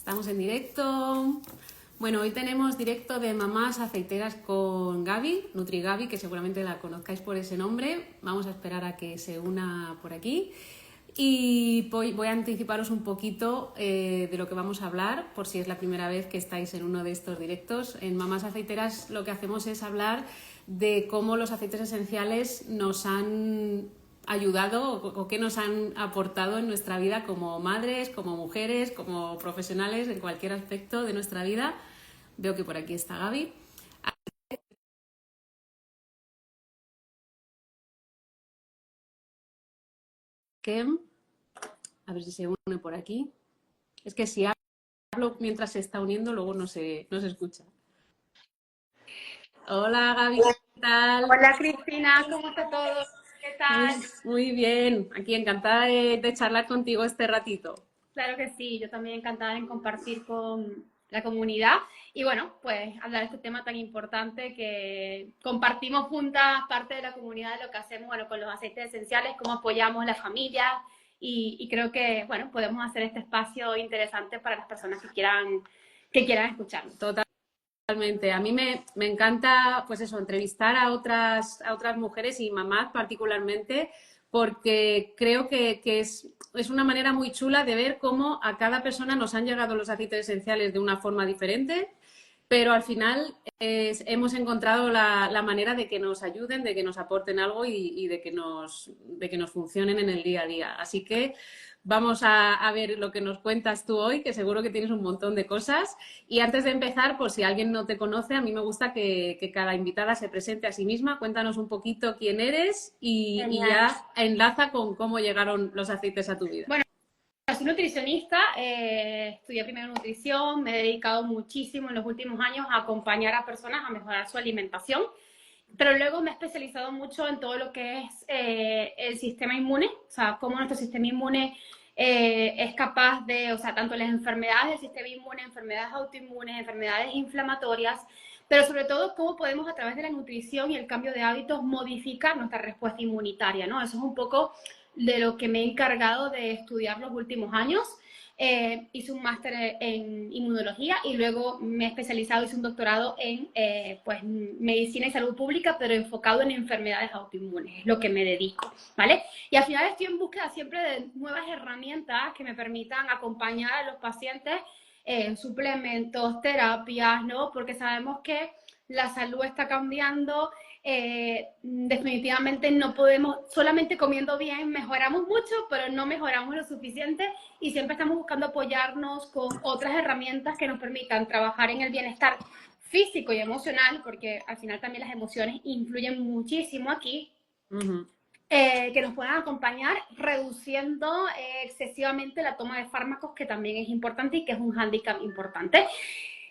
Estamos en directo. Bueno, hoy tenemos directo de mamás aceiteras con Gaby, NutriGaby, que seguramente la conozcáis por ese nombre. Vamos a esperar a que se una por aquí. Y voy a anticiparos un poquito de lo que vamos a hablar, por si es la primera vez que estáis en uno de estos directos. En Mamás Aceiteras lo que hacemos es hablar de cómo los aceites esenciales nos han ayudado o qué nos han aportado en nuestra vida como madres, como mujeres, como profesionales, en cualquier aspecto de nuestra vida. Veo que por aquí está Gaby. A ver si se une por aquí. Es que si hablo mientras se está uniendo, luego no se escucha. Hola Gaby, ¿qué tal? Hola Cristina, ¿cómo está todo? ¿Qué tal? Muy bien, aquí encantada de charlar contigo este ratito. Claro que sí, yo también encantada en compartir con la comunidad y bueno, pues hablar de este tema tan importante que compartimos juntas parte de la comunidad de lo que hacemos, bueno, con los aceites esenciales, cómo apoyamos la familia y creo que, bueno, podemos hacer este espacio interesante para las personas que quieran escucharlo. Totalmente. A mí me encanta, pues eso, entrevistar a otras mujeres y mamás particularmente, porque creo que es una manera muy chula de ver cómo a cada persona nos han llegado los aceites esenciales de una forma diferente, pero al final hemos encontrado la manera de que nos ayuden, de que nos aporten algo y de que nos funcionen en el día a día. Así que vamos a ver lo que nos cuentas tú hoy, que seguro que tienes un montón de cosas. Y antes de empezar, por si alguien no te conoce, a mí me gusta que cada invitada se presente a sí misma. Cuéntanos un poquito quién eres y ya enlaza con cómo llegaron los aceites a tu vida. Bueno, soy nutricionista, estudié primero nutrición, me he dedicado muchísimo en los últimos años a acompañar a personas a mejorar su alimentación, pero luego me he especializado mucho en todo lo que es el sistema inmune, o sea, cómo nuestro sistema inmune es capaz de, o sea, tanto las enfermedades del sistema inmune, enfermedades autoinmunes, enfermedades inflamatorias, pero sobre todo cómo podemos a través de la nutrición y el cambio de hábitos modificar nuestra respuesta inmunitaria, ¿no? Eso es un poco de lo que me he encargado de estudiar los últimos años. Hice un máster en inmunología y luego me he especializado, hice un doctorado en pues, medicina y salud pública, pero enfocado en enfermedades autoinmunes, es lo que me dedico, ¿vale? Y al final estoy en búsqueda siempre de nuevas herramientas que me permitan acompañar a los pacientes en suplementos, terapias, ¿no? Porque sabemos que la salud está cambiando, definitivamente no podemos, solamente comiendo bien mejoramos mucho, pero no mejoramos lo suficiente y siempre estamos buscando apoyarnos con otras herramientas que nos permitan trabajar en el bienestar físico y emocional, porque al final también las emociones influyen muchísimo aquí. Que nos puedan acompañar reduciendo excesivamente la toma de fármacos, que también es importante y que es un hándicap importante.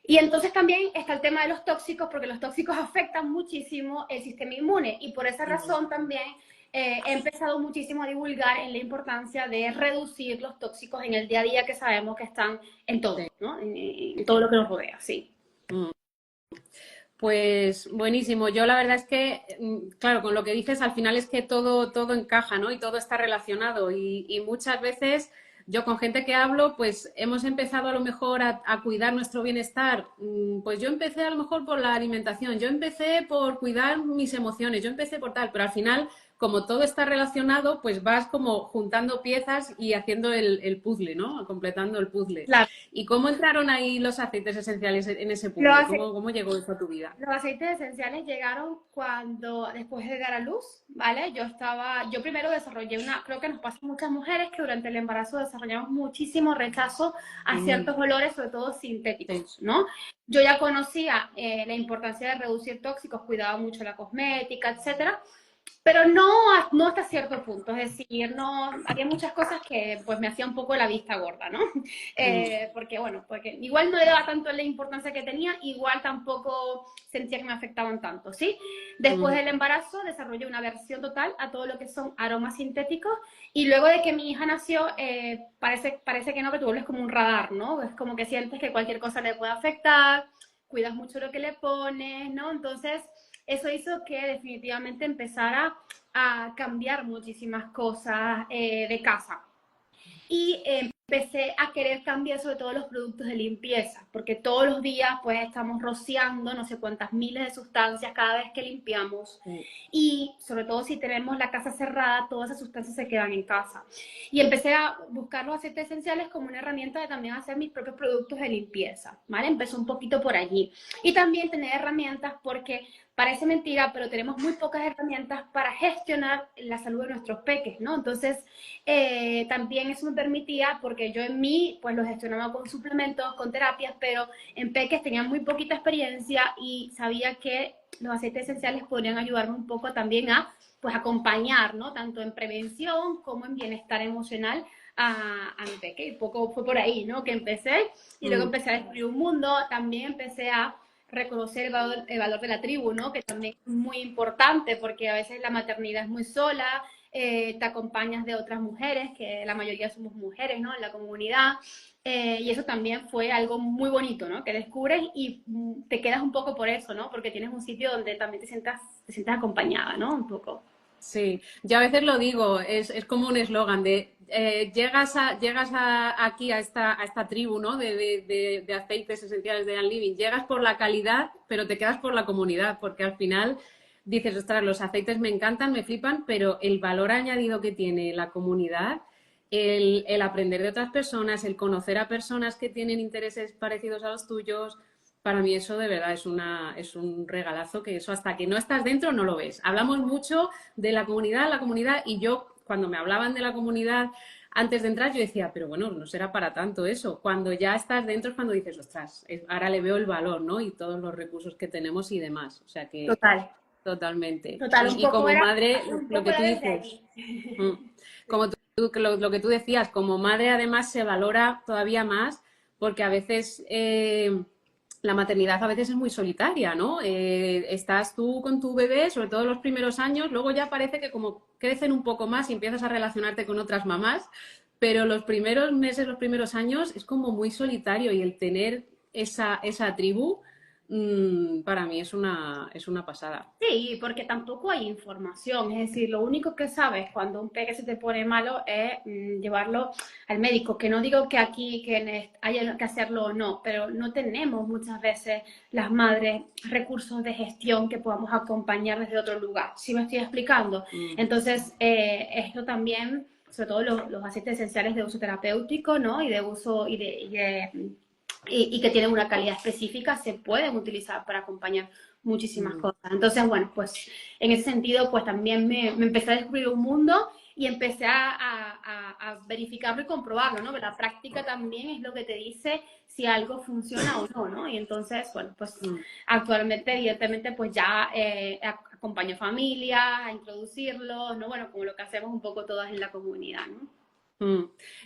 Y entonces también está el tema de los tóxicos, porque los tóxicos afectan muchísimo el sistema inmune y por esa razón también he empezado muchísimo a divulgar en la importancia de reducir los tóxicos en el día a día, que sabemos que están en todo, ¿no? En todo lo que nos rodea, sí. Pues buenísimo. Yo la verdad es que, claro, con lo que dices, al final es que todo encaja, ¿no? Y todo está relacionado. Y muchas veces yo con gente que hablo, pues hemos empezado a lo mejor a cuidar nuestro bienestar. Pues yo empecé a lo mejor por la alimentación, yo empecé por cuidar mis emociones, yo empecé por tal, pero al final, como todo está relacionado, pues vas como juntando piezas y haciendo el puzzle, ¿no? Completando el puzzle. Claro. ¿Y cómo entraron ahí los aceites esenciales en ese puzzle? ¿Cómo llegó eso a tu vida? Los aceites esenciales llegaron cuando, después de dar a luz, ¿vale? Yo primero desarrollé creo que nos pasa a muchas mujeres que durante el embarazo desarrollamos muchísimo rechazo a ciertos olores, sobre todo sintéticos, ¿no? Yo ya conocía la importancia de reducir tóxicos, cuidaba mucho la cosmética, etcétera, pero no hasta cierto punto, es decir, no, había muchas cosas que pues me hacía un poco la vista gorda, ¿no? Porque igual no le daba tanto la importancia que tenía, igual tampoco sentía que me afectaban tanto, ¿sí? Después del embarazo desarrollé una aversión total a todo lo que son aromas sintéticos y luego de que mi hija nació, parece que no, que tú vuelves como un radar, ¿no? Es como que sientes que cualquier cosa le puede afectar, cuidas mucho lo que le pones, ¿no? Entonces eso hizo que definitivamente empezara a cambiar muchísimas cosas de casa. Y empecé a querer cambiar sobre todo los productos de limpieza, porque todos los días pues estamos rociando no sé cuántas miles de sustancias cada vez que limpiamos, y sobre todo si tenemos la casa cerrada, todas esas sustancias se quedan en casa. Y empecé a buscar los aceites esenciales como una herramienta de también hacer mis propios productos de limpieza, ¿vale? Empezó un poquito por allí. Y también tener herramientas porque parece mentira, pero tenemos muy pocas herramientas para gestionar la salud de nuestros peques, ¿no? Entonces, también eso me permitía, porque yo en mí, pues lo gestionaba con suplementos, con terapias, pero en peques tenía muy poquita experiencia y sabía que los aceites esenciales podrían ayudarme un poco también a, pues, acompañar, ¿no? Tanto en prevención como en bienestar emocional a mi peque. Y poco fue por ahí, ¿no? Que empecé, y luego empecé a descubrir un mundo, también empecé a reconocer el valor de la tribu, ¿no? Que también es muy importante, porque a veces la maternidad es muy sola, te acompañas de otras mujeres, que la mayoría somos mujeres, ¿no? En la comunidad, y eso también fue algo muy bonito, ¿no? Que descubres y te quedas un poco por eso, ¿no? Porque tienes un sitio donde también te sientas acompañada, ¿no? Un poco. Sí, yo a veces lo digo, es como un eslogan de aquí a esta tribu, ¿no? de aceites esenciales de Ann Living, llegas por la calidad, pero te quedas por la comunidad, porque al final dices, ostras, los aceites me encantan, me flipan, pero el valor añadido que tiene la comunidad, el aprender de otras personas, el conocer a personas que tienen intereses parecidos a los tuyos, para mí eso de verdad es un regalazo, que eso hasta que no estás dentro no lo ves. Hablamos mucho de la comunidad, y yo cuando me hablaban de la comunidad antes de entrar yo decía, pero bueno, no será para tanto eso. Cuando ya estás dentro es cuando dices, ostras, ahora le veo el valor, ¿no? Y todos los recursos que tenemos y demás. O sea que Total. totalmente. Total, un Y poco como era, madre, un lo poco que tú era desde dices, allí. mm, como lo que tú decías, como madre además se valora todavía más porque a veces la maternidad a veces es muy solitaria, ¿no? Estás tú con tu bebé, sobre todo los primeros años, luego ya parece que como crecen un poco más y empiezas a relacionarte con otras mamás, pero los primeros meses, los primeros años es como muy solitario, y el tener esa tribu para mí es una pasada. Sí, porque tampoco hay información, es decir, lo único que sabes cuando un peque se te pone malo es llevarlo al médico, que no digo que aquí que haya que hacerlo o no, pero no tenemos muchas veces las madres recursos de gestión que podamos acompañar desde otro lugar, ¿sí me estoy explicando? Entonces, esto también, sobre todo los aceites esenciales de uso terapéutico, ¿no? Y de uso y que tienen una calidad específica, se pueden utilizar para acompañar muchísimas cosas. Entonces, bueno, pues en ese sentido, pues también me empecé a descubrir un mundo y empecé a verificarlo y comprobarlo, ¿no? Pero la práctica también es lo que te dice si algo funciona o no, ¿no? Y entonces, bueno, pues actualmente, evidentemente, pues ya acompaño familias a introducirlos, ¿no? Bueno, como lo que hacemos un poco todas en la comunidad, ¿no?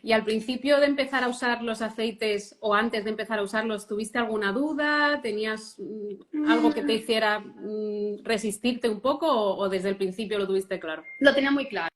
Y al principio de empezar a usar los aceites o antes de empezar a usarlos, ¿tuviste alguna duda? ¿Tenías algo que te hiciera resistirte un poco, o desde el principio lo tuviste claro? Lo tenía muy claro,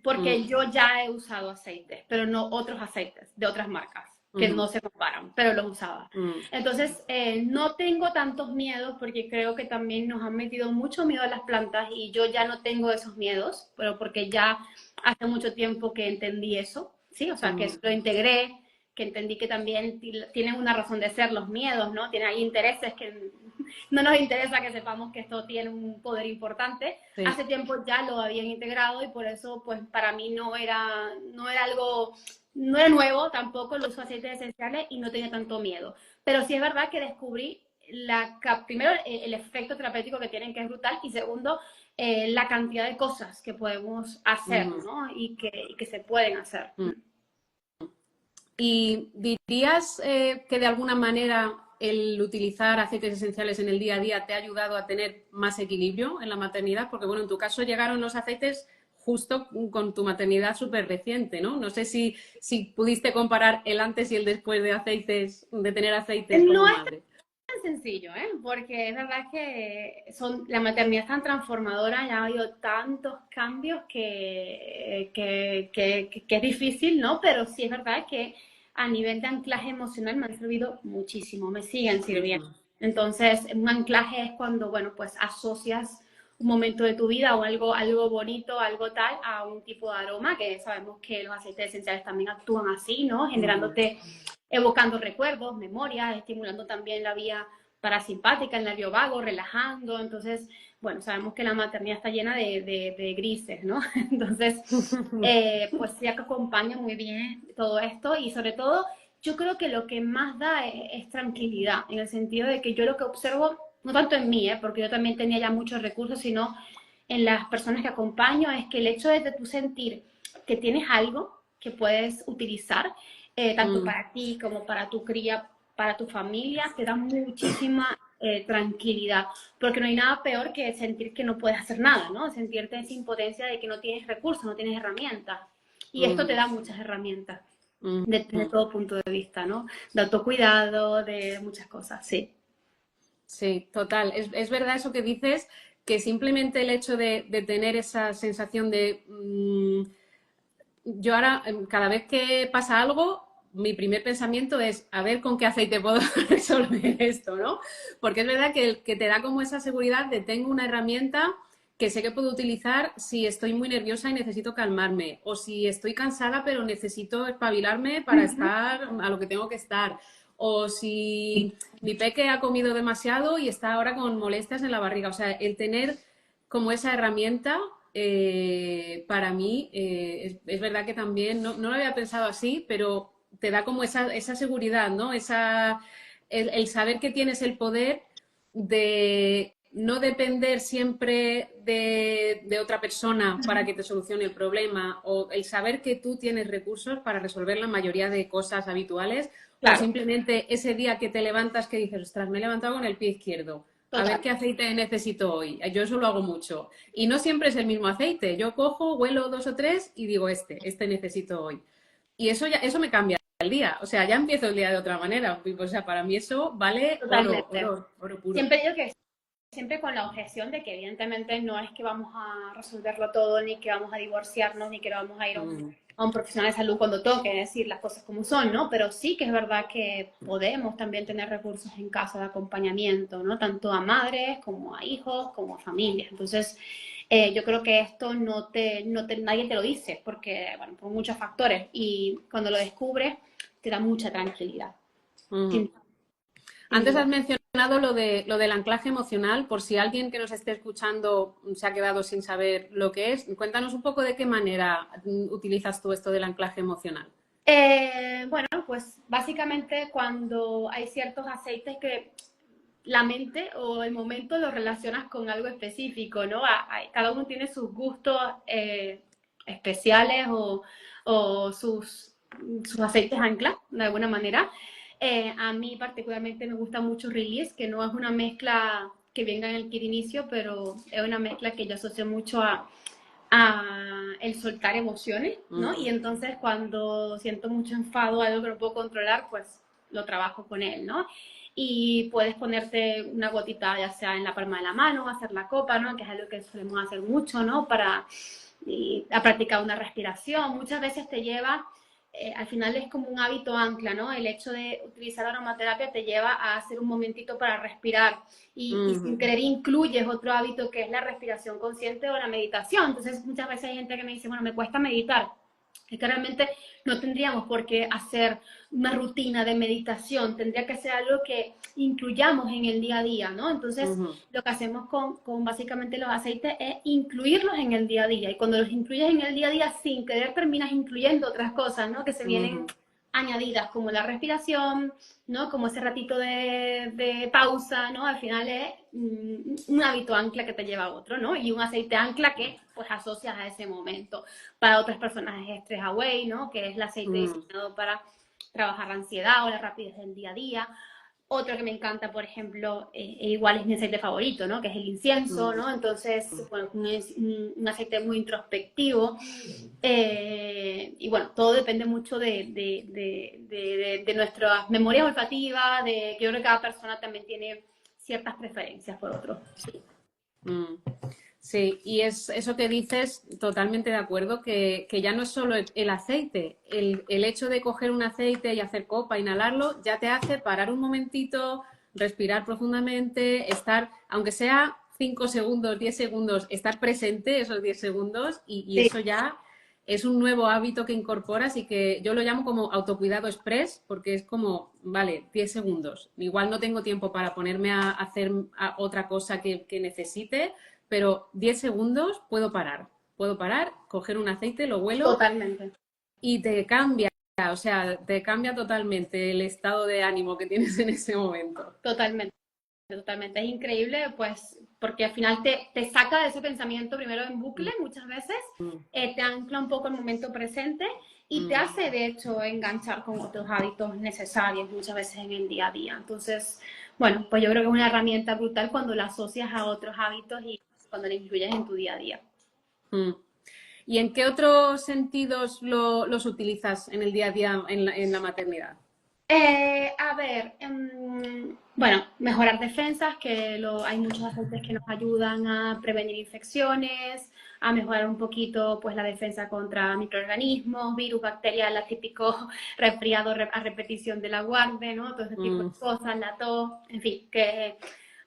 porque Mm, yo ya he usado aceites, pero no otros aceites de otras marcas que no se comparan, pero los usaba. Entonces, no tengo tantos miedos porque creo que también nos han metido mucho miedo a las plantas y yo ya no tengo esos miedos, pero porque ya hace mucho tiempo que entendí eso, ¿sí? O sea, que lo integré, que entendí que también tienen una razón de ser los miedos, ¿no? Hay intereses que no nos interesa que sepamos que esto tiene un poder importante. Sí. Hace tiempo ya lo habían integrado y por eso, pues, para mí no era algo, no era nuevo tampoco el uso de aceites esenciales y no tenía tanto miedo. Pero sí es verdad que descubrí primero el efecto terapéutico que tienen, que es brutal, y segundo, la cantidad de cosas que podemos hacer, ¿no? Y que se pueden hacer. ¿Y dirías que de alguna manera el utilizar aceites esenciales en el día a día te ha ayudado a tener más equilibrio en la maternidad? Porque, bueno, en tu caso llegaron los aceites justo con tu maternidad súper reciente, ¿no? No sé si pudiste comparar el antes y el después de tener aceites como madre. Tan sencillo, porque es verdad que la maternidad es tan transformadora, ya ha habido tantos cambios que es difícil, ¿no? Pero sí es verdad que a nivel de anclaje emocional me han servido muchísimo, me siguen sirviendo. Entonces, un anclaje es cuando, bueno, pues asocias un momento de tu vida o algo bonito, algo tal, a un tipo de aroma, que sabemos que los aceites esenciales también actúan así, ¿no? Generándote, evocando recuerdos, memorias, estimulando también la vía parasimpática, el nervio vago, relajando. Entonces, bueno, sabemos que la maternidad está llena de grises, ¿no? Entonces, pues sí que acompaña muy bien todo esto y sobre todo yo creo que lo que más da es tranquilidad, en el sentido de que yo lo que observo, no tanto en mí, porque yo también tenía ya muchos recursos, sino en las personas que acompaño, es que el hecho de tú sentir que tienes algo que puedes utilizar, tanto para ti como para tu cría, para tu familia, te da muchísima tranquilidad, porque no hay nada peor que sentir que no puedes hacer nada, ¿no? Sentirte esa impotencia de que no tienes recursos, no tienes herramientas. Y esto te da muchas herramientas desde todo punto de vista, ¿no? De autocuidado, de muchas cosas, sí. Sí, total. Es verdad eso que dices, que simplemente el hecho de tener esa sensación de... yo ahora, cada vez que pasa algo, mi primer pensamiento es a ver con qué aceite puedo resolver esto, ¿no? Porque es verdad que te da como esa seguridad de tengo una herramienta que sé que puedo utilizar si estoy muy nerviosa y necesito calmarme, o si estoy cansada pero necesito espabilarme para estar a lo que tengo que estar, o si mi peque ha comido demasiado y está ahora con molestias en la barriga. O sea, el tener como esa herramienta para mí es verdad que también, no lo había pensado así, pero te da como esa seguridad, ¿no? El saber que tienes el poder de no depender siempre de otra persona para que te solucione el problema, o el saber que tú tienes recursos para resolver la mayoría de cosas habituales, o Claro, simplemente ese día que te levantas que dices, ostras, me he levantado con el pie izquierdo. A ver total. qué aceite necesito hoy. Yo eso lo hago mucho. Y no siempre es el mismo aceite. Yo cojo, huelo dos o tres y digo, este necesito hoy. Y eso me cambia el día. O sea, ya empiezo el día de otra manera. O sea, para mí eso vale oro, Totalmente. oro, oro puro. Siempre digo que siempre con la objeción de que evidentemente no es que vamos a resolverlo todo, ni que vamos a divorciarnos, ni que vamos a ir Mm, a un profesional de salud cuando toque, decir las cosas como son, ¿no? Pero sí que es verdad que podemos también tener recursos en casa de acompañamiento, ¿no? Tanto a madres como a hijos, como a familias. Entonces, yo creo que esto nadie te lo dice, porque, bueno, por muchos factores, y cuando lo descubres, te da mucha tranquilidad, mm. sin, sin Antes has duda. mencionado lo del anclaje emocional, por si alguien que nos esté escuchando se ha quedado sin saber lo que es. Cuéntanos un poco de qué manera utilizas tú esto del anclaje emocional. Bueno, pues básicamente cuando hay ciertos aceites que la mente o el momento lo relacionas con algo específico, ¿no? Cada uno tiene sus gustos especiales o sus aceites ancla, de alguna manera. A mí particularmente me gusta mucho Release, que no es una mezcla que venga en el kit inicio, pero es una mezcla que yo asocio mucho a el soltar emociones, ¿no? Y entonces cuando siento mucho enfado, algo que no puedo controlar, pues lo trabajo con él, ¿no? Y puedes ponerte una gotita ya sea en la palma de la mano, hacer la copa, ¿no? Que es algo que solemos hacer mucho, ¿no? A practicar una respiración. Muchas veces te lleva, al final es como un hábito ancla, ¿no? El hecho de utilizar la aromaterapia te lleva a hacer un momentito para respirar y sin querer incluyes otro hábito que es la respiración consciente o la meditación. Entonces muchas veces hay gente que me dice, bueno, me cuesta meditar. Es que realmente no tendríamos por qué hacer una rutina de meditación, tendría que ser algo que incluyamos en el día a día, ¿no? Entonces, lo que hacemos con básicamente los aceites es incluirlos en el día a día, y cuando los incluyes en el día a día, sin querer terminas incluyendo otras cosas, ¿no? Que se vienen añadidas, como la respiración, ¿no? Como ese ratito de pausa, ¿no? Al final es un hábito ancla que te lleva a otro, ¿no? Y un aceite ancla que, pues, asocias a ese momento. Para otras personas es Stress Away, ¿no? Que es el aceite diseñado para trabajar la ansiedad o la rapidez del día a día. Otro que me encanta, por ejemplo, igual es mi aceite favorito, ¿no? Que es el incienso, ¿no? Entonces, bueno, un aceite muy introspectivo. Y bueno, todo depende mucho de nuestras memorias olfativas, de que yo creo que cada persona también tiene ciertas preferencias por otro. Sí. Mm. Sí, y es eso que dices, totalmente de acuerdo, que ya no es solo el aceite, el hecho de coger un aceite y hacer copa, inhalarlo, ya te hace parar un momentito, respirar profundamente, estar, aunque sea 5 segundos, 10 segundos, estar presente esos 10 segundos y Sí, eso ya es un nuevo hábito que incorporas y que yo lo llamo como autocuidado express, porque es como, vale, 10 segundos. Igual no tengo tiempo para ponerme a hacer otra cosa que necesite, pero 10 segundos puedo parar, coger un aceite, lo huelo totalmente. y te cambia, o sea, te cambia totalmente el estado de ánimo que tienes en ese momento. Totalmente, totalmente. Es increíble, pues, porque al final te saca de ese pensamiento primero en bucle muchas veces, Mm, te ancla un poco el momento presente y te mm. hace, de hecho, enganchar con otros hábitos necesarios muchas veces en el día a día. Entonces, bueno, pues yo creo que es una herramienta brutal cuando la asocias a otros hábitos y cuando la incluyes en tu día a día. Mm. ¿Y en qué otros sentidos los utilizas en el día a día en la maternidad? A ver, bueno, mejorar defensas, hay muchos aceites que nos ayudan a prevenir infecciones, a mejorar un poquito pues la defensa contra microorganismos, virus, bacterias, la típico resfriado a repetición de la guardia, ¿no? Todo ese tipo de Mm, cosas, la tos, en fin, que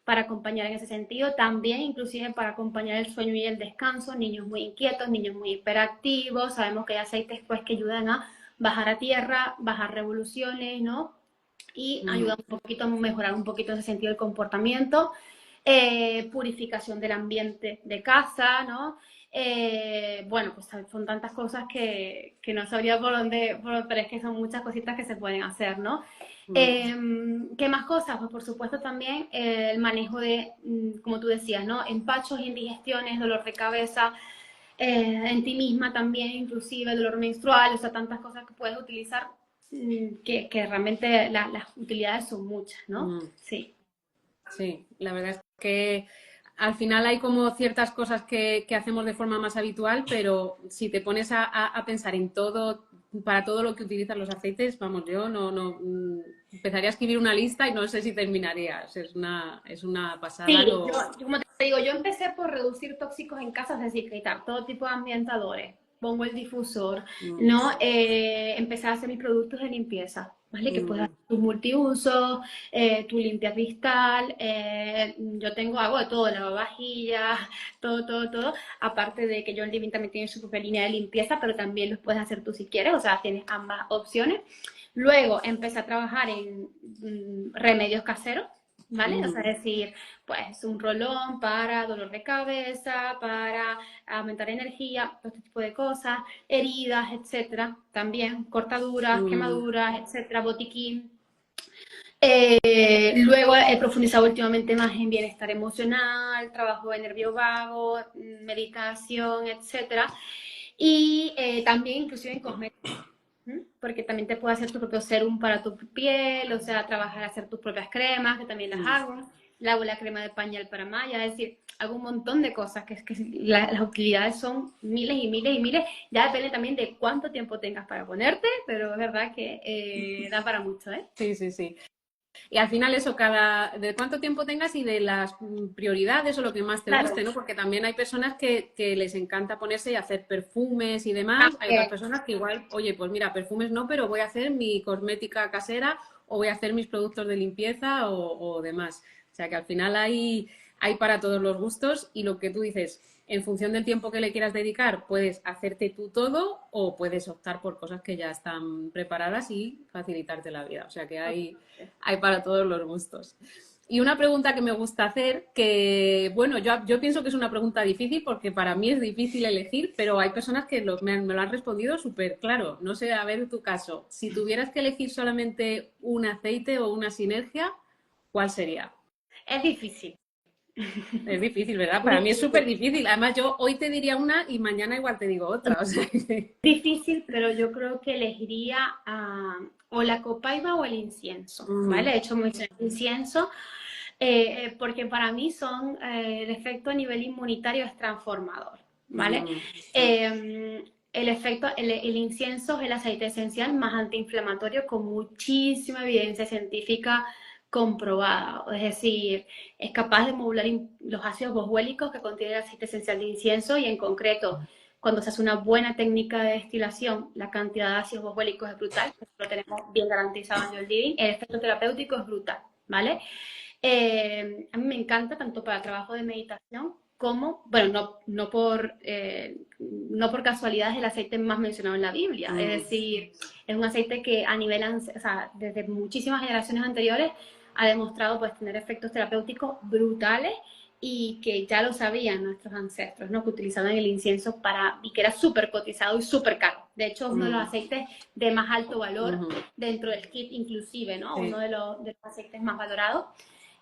para acompañar en ese sentido, también inclusive para acompañar el sueño y el descanso, niños muy inquietos, niños muy hiperactivos, sabemos que hay aceites pues que ayudan a bajar a tierra, bajar revoluciones, ¿no? Y mm, ayuda un poquito a mejorar un poquito ese sentido del comportamiento, purificación del ambiente de casa, ¿no? Bueno, pues son tantas cosas que no sabría pero es que son muchas cositas que se pueden hacer, ¿no? mm, ¿Qué más cosas? Pues por supuesto también el manejo de, como tú decías, ¿no? Empachos, indigestiones, dolor de cabeza, en ti misma también, inclusive dolor menstrual, o sea, tantas cosas que puedes utilizar que realmente las utilidades son muchas, ¿no? mm. Sí. Sí, la verdad es que al final hay como ciertas cosas que hacemos de forma más habitual, pero si te pones a pensar en todo, para todo lo que utilizan los aceites, vamos, yo empezaría a escribir una lista y no sé si terminaría. O sea, es una pasada Sí, lo. yo como te digo, yo empecé por reducir tóxicos en casa, es decir, quitar todo tipo de ambientadores, pongo el difusor, Mm, ¿no? Empecé a hacer mis productos de limpieza, ¿vale? Que puedes mm, hacer tu multiuso, tu limpia cristal, hago de todo, lavavajillas, todo, todo, todo, aparte de que John Living también tiene su propia línea de limpieza, pero también los puedes hacer tú si quieres, o sea, tienes ambas opciones. Luego empecé a trabajar en remedios caseros, ¿vale? O sea, mm, es decir, pues un rolón para dolor de cabeza, para aumentar energía, todo este tipo de cosas, heridas, etcétera, también cortaduras, mm, quemaduras, etcétera, botiquín. Luego he profundizado últimamente más en bienestar emocional, trabajo de nervio vago, meditación, etcétera. Y también inclusive en cosméticos, porque también te puedes hacer tu propio serum para tu piel, o sea, trabajar, hacer tus propias cremas, que también las mm. hago. Le hago la crema de pañal para malla, es decir, hago un montón de cosas que las utilidades son miles y miles y miles. Ya depende también de cuánto tiempo tengas para ponerte, pero es verdad que da para mucho, ¿eh? Sí, sí, sí. Y al final eso, de cuánto tiempo tengas y de las prioridades o lo que más te Claro. guste, ¿no? Porque también hay personas que les encanta ponerse y hacer perfumes y demás. Hay otras También. personas que igual, oye, pues mira, perfumes no, pero voy a hacer mi cosmética casera o voy a hacer mis productos de limpieza o demás. O sea que al final hay para todos los gustos y lo que tú dices, en función del tiempo que le quieras dedicar, puedes hacerte tú todo o puedes optar por cosas que ya están preparadas y facilitarte la vida. O sea que hay para todos los gustos. Y una pregunta que me gusta hacer, que bueno, yo pienso que es una pregunta difícil porque para mí es difícil elegir, pero hay personas que me lo han respondido súper claro. No sé, a ver tu caso. Si tuvieras que elegir solamente un aceite o una sinergia, ¿cuál sería? Es difícil. Es difícil, ¿verdad? Muy Para mí es súper difícil. difícil. Además, yo hoy te diría una y mañana igual te digo otra. O sea, Difícil, pero yo creo que elegiría o la copaiba o el incienso, ¿vale? mm, De hecho, mucho incienso, porque para mí el efecto a nivel inmunitario es transformador, ¿vale? mm, El efecto, el incienso es el aceite esencial más antiinflamatorio con muchísima evidencia científica comprobada, es decir, es capaz de modular los ácidos boswélicos que contiene el aceite esencial de incienso y en concreto cuando se hace una buena técnica de destilación, la cantidad de ácidos boswélicos es brutal, lo tenemos bien garantizado en el living, el efecto terapéutico es brutal, ¿vale? A mí me encanta tanto para trabajo de meditación como, bueno, no por casualidad es el aceite más mencionado en la Biblia. Es decir, es un aceite que a nivel, o sea, desde muchísimas generaciones anteriores ha demostrado pues tener efectos terapéuticos brutales y que ya lo sabían nuestros ancestros, ¿no? Que utilizaban el incienso y que era súper cotizado y súper caro. De hecho, es uno de los aceites de más alto valor dentro del kit inclusive, ¿no? Uno de los aceites más valorados.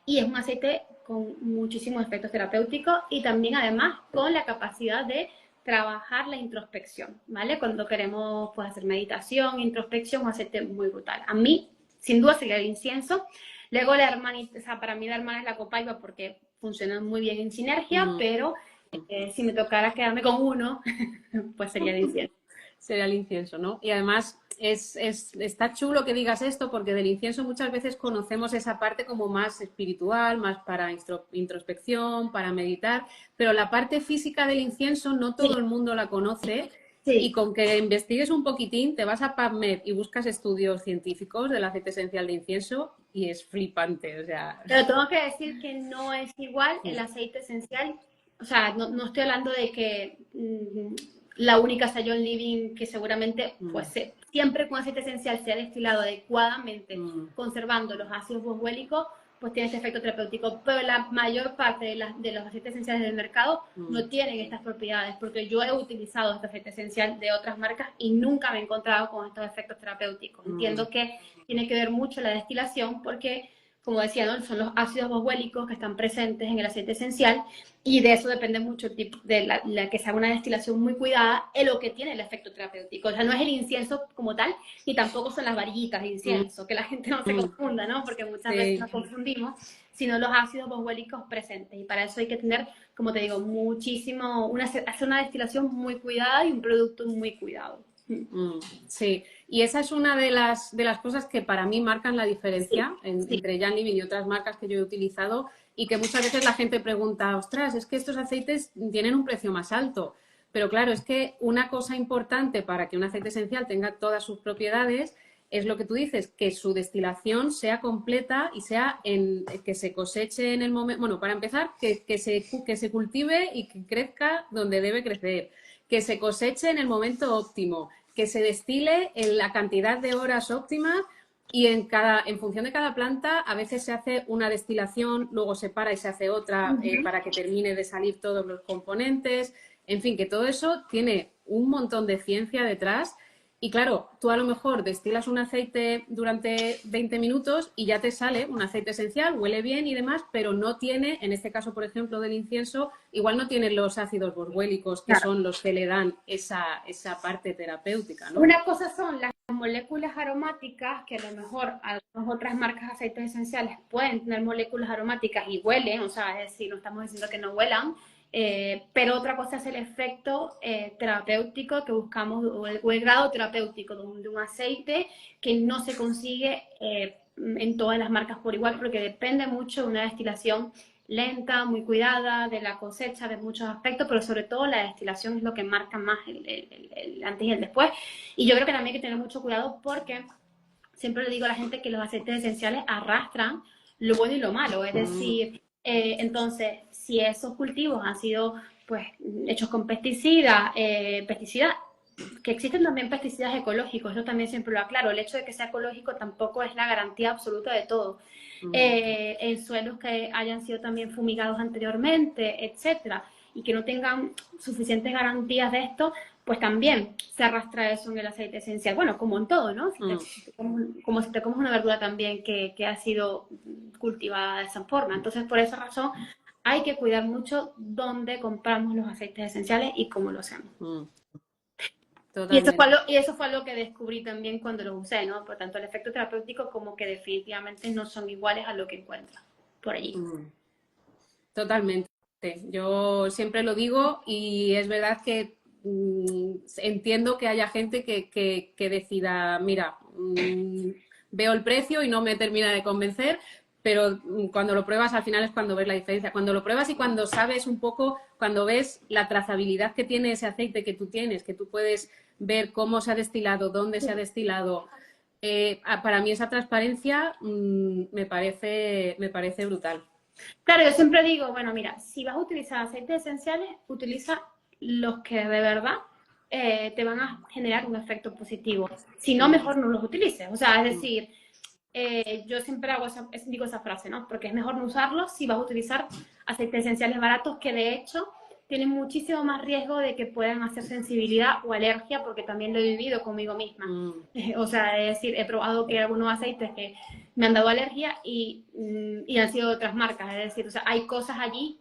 Y es un aceite con muchísimos efectos terapéuticos y también además con la capacidad de trabajar la introspección, ¿vale? Cuando queremos pues, hacer meditación, introspección, un aceite muy brutal. A mí, sin duda, sería el incienso. Luego la hermanita, o sea, para mí la hermana es la copaiba porque funcionan muy bien en sinergia, pero si me tocara quedarme con uno, pues sería el incienso. Sería el incienso, ¿no? Y además está chulo que digas esto porque del incienso muchas veces conocemos esa parte como más espiritual, más para introspección, para meditar, pero la parte física del incienso no todo el mundo la conoce. Sí. Y con que investigues un poquitín, te vas a PubMed y buscas estudios científicos del aceite esencial de incienso y es flipante, o sea... Pero tengo que decir que no es igual el aceite esencial, o sea, no estoy hablando de que la única Sayon Living que seguramente, pues siempre con aceite esencial sea destilado adecuadamente, conservando los ácidos boswellicos, pues tiene este efecto terapéutico, pero la mayor parte de los aceites esenciales del mercado no tienen estas propiedades, porque yo he utilizado este aceite esencial de otras marcas y nunca me he encontrado con estos efectos terapéuticos. Entiendo que tiene que ver mucho la destilación, porque, como decía, ¿no? Son los ácidos boswellicos que están presentes en el aceite esencial y de eso depende mucho el tipo de la que sea una destilación muy cuidada en lo que tiene el efecto terapéutico. O sea, no es el incienso como tal, ni tampoco son las varillitas de incienso, que la gente no se confunda, ¿no? Porque muchas veces nos confundimos, sino los ácidos boswellicos presentes. Y para eso hay que tener, como te digo, muchísimo, hacer una destilación muy cuidada y un producto muy cuidado. Sí, y esa es una de las cosas que para mí marcan la diferencia entre Jan Living y otras marcas que yo he utilizado y que muchas veces la gente pregunta, ostras, es que estos aceites tienen un precio más alto. Pero claro, es que una cosa importante para que un aceite esencial tenga todas sus propiedades es lo que tú dices, que su destilación sea completa y sea que se coseche en el momento, bueno, para empezar, que se cultive y que crezca donde debe crecer, que se coseche en el momento óptimo, que se destile en la cantidad de horas óptimas y en función de cada planta a veces se hace una destilación, luego se para y se hace otra para que termine de salir todos los componentes. En fin, que todo eso tiene un montón de ciencia detrás. Y claro, tú a lo mejor destilas un aceite durante 20 minutos y ya te sale un aceite esencial, huele bien y demás, pero no tiene, en este caso, por ejemplo, del incienso, igual no tiene los ácidos boswellicos que son los que le dan esa parte terapéutica, ¿no? Una cosa son las moléculas aromáticas, que a lo mejor algunas otras marcas de aceites esenciales pueden tener moléculas aromáticas y huelen, o sea, es decir, no estamos diciendo que no huelan, pero otra cosa es el efecto terapéutico que buscamos, o el grado terapéutico de un aceite que no se consigue en todas las marcas por igual, porque depende mucho de una destilación lenta, muy cuidada, de la cosecha, de muchos aspectos, pero sobre todo la destilación es lo que marca más el antes y el después. Y yo creo que también hay que tener mucho cuidado porque siempre le digo a la gente que los aceites esenciales arrastran lo bueno y lo malo, es decir, entonces, si esos cultivos han sido pues hechos con pesticidas, que existen también pesticidas ecológicos, eso también siempre lo aclaro, el hecho de que sea ecológico tampoco es la garantía absoluta de todo. En suelos que hayan sido también fumigados anteriormente, etcétera, y que no tengan suficientes garantías de esto, pues también se arrastra eso en el aceite esencial. Bueno, como en todo, ¿no? Como si te comes una verdura también que ha sido cultivada de esa forma. Entonces, por esa razón, hay que cuidar mucho dónde compramos los aceites esenciales y cómo lo hacemos. Y eso fue lo que descubrí también cuando lo usé, ¿no? Por tanto, el efecto terapéutico como que definitivamente no son iguales a lo que encuentras por allí. Totalmente. Yo siempre lo digo y es verdad que entiendo que haya gente que decida, mira, veo el precio y no me termina de convencer, pero cuando lo pruebas al final es cuando ves la diferencia. Cuando lo pruebas y cuando sabes un poco, cuando ves la trazabilidad que tiene ese aceite que tú tienes, que tú puedes ver cómo se ha destilado, dónde se ha destilado, para mí esa transparencia me parece brutal. Claro, yo siempre digo, bueno, mira, si vas a utilizar aceites esenciales, utiliza los que de verdad te van a generar un efecto positivo. Si no, mejor no los utilices. O sea, es decir, yo siempre digo esa frase, ¿no? Porque es mejor no usarlos si vas a utilizar aceites esenciales baratos que de hecho tienen muchísimo más riesgo de que puedan hacer sensibilidad o alergia, porque también lo he vivido conmigo misma. O sea, es decir, he probado que algunos aceites que me han dado alergia y han sido de otras marcas. Es decir, o sea, hay cosas allí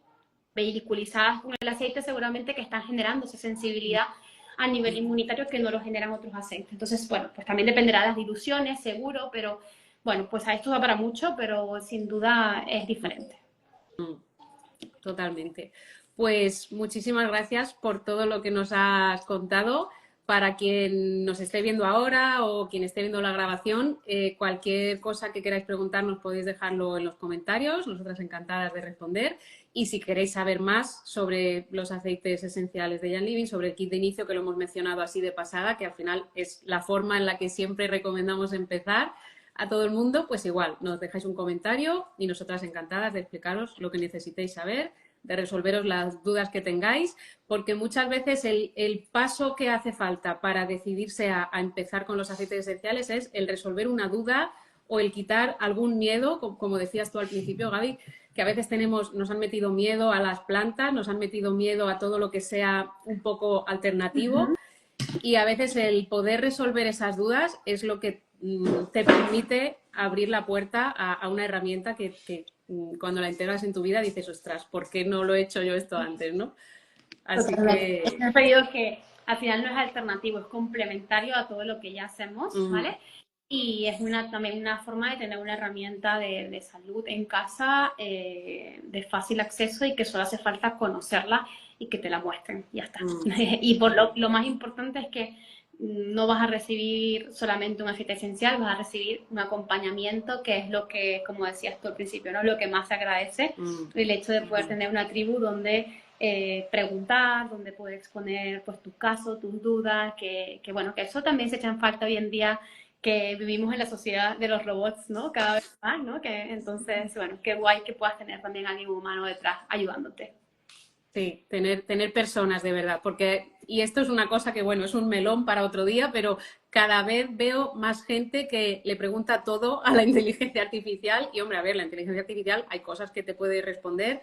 vehiculizadas con el aceite seguramente que están generando esa sensibilidad a nivel inmunitario que no lo generan otros aceites. Entonces, bueno, pues también dependerá de las diluciones, seguro, pero bueno, pues a esto da para mucho, pero sin duda es diferente. Totalmente. Pues muchísimas gracias por todo lo que nos has contado. Para quien nos esté viendo ahora o quien esté viendo la grabación, cualquier cosa que queráis preguntarnos podéis dejarlo en los comentarios, nosotras encantadas de responder. Y si queréis saber más sobre los aceites esenciales de Young Living, sobre el kit de inicio que lo hemos mencionado así de pasada, que al final es la forma en la que siempre recomendamos empezar a todo el mundo, pues igual, nos dejáis un comentario y nosotras encantadas de explicaros lo que necesitéis saber, de resolveros las dudas que tengáis, porque muchas veces el paso que hace falta para decidirse a empezar con los aceites esenciales es el resolver una duda o el quitar algún miedo, como decías tú al principio, Gaby, que a veces nos han metido miedo a las plantas, nos han metido miedo a todo lo que sea un poco alternativo, y a veces el poder resolver esas dudas es lo que te permite abrir la puerta a una herramienta que cuando la integras en tu vida dices, ostras, ¿por qué no lo he hecho yo esto antes, no? Así que... He pedido que al final no es alternativo, es complementario a todo lo que ya hacemos, ¿vale? Y es también una forma de tener una herramienta de salud en casa de fácil acceso y que solo hace falta conocerla y que te la muestren, ya está. Y por lo más importante es que no vas a recibir solamente un aceite esencial, vas a recibir un acompañamiento, que es lo que, como decías tú al principio, ¿no? Lo que más se agradece, el hecho de poder tener una tribu donde preguntar, donde puedes exponer pues tu caso, tus dudas, que bueno, que eso también se echa en falta hoy en día, que vivimos en la sociedad de los robots, ¿no? Cada vez más, ¿no? Que entonces, bueno, qué guay que puedas tener también a alguien humano detrás ayudándote. Sí, tener personas de verdad, porque, y esto es una cosa que, bueno, es un melón para otro día, pero cada vez veo más gente que le pregunta todo a la inteligencia artificial y, hombre, a ver, la inteligencia artificial hay cosas que te puede responder,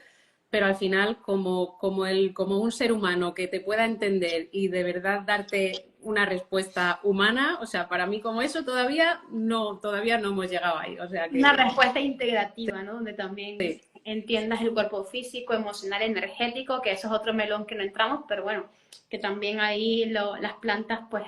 pero al final, como un ser humano que te pueda entender y de verdad darte una respuesta humana, o sea, para mí como eso todavía no hemos llegado ahí. O sea que... Una respuesta integrativa, ¿no? Donde también sí. entiendas el cuerpo físico, emocional, energético, que eso es otro melón que no entramos, pero bueno, que también ahí las plantas pues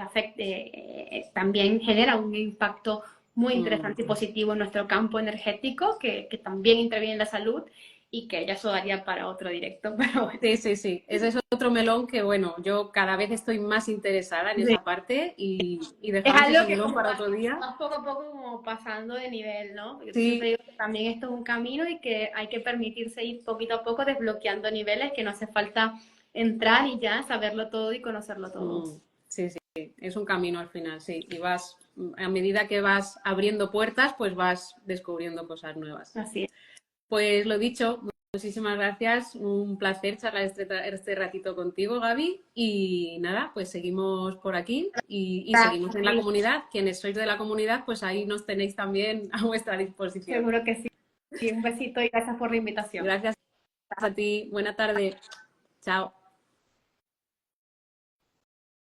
también generan un impacto muy interesante y positivo en nuestro campo energético, que también interviene en la salud y que ya eso daría para otro directo, pero bueno. Sí. Ese es otro melón que, bueno, yo cada vez estoy más interesada en esa parte y dejamos ese melón para otro día. Vas poco a poco como pasando de nivel, ¿no? Porque sí. siempre digo que también esto es un camino y que hay que permitirse ir poquito a poco desbloqueando niveles, que no hace falta entrar y ya saberlo todo y conocerlo todo. Sí, es un camino al final, sí. Y vas, a medida que vas abriendo puertas, pues vas descubriendo cosas nuevas. Así es. Pues lo dicho, muchísimas gracias. Un placer charlar este ratito contigo, Gaby. Y nada, pues seguimos por aquí y seguimos en la comunidad. Quienes sois de la comunidad, pues ahí nos tenéis también a vuestra disposición. Seguro que sí. Un besito y gracias por la invitación. Gracias a ti. Buena tarde. Chao.